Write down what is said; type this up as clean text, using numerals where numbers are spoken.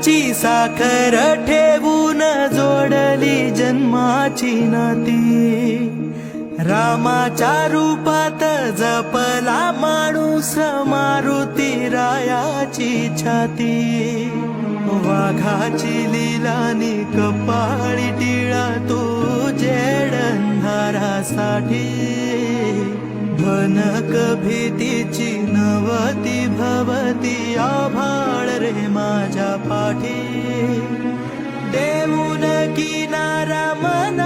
दुधाची साखर ठेवून जोडली जन्माची नाती, रामाच्या रूपात जपला माणूस मारुती रायाची छाती। वाघाची लिलानी कपाळी टिळा तू जेडंधारासाठी, भनक भीतीची नवती भवती आभाळ रे माझ्या पाठी। देऊन किनारा मना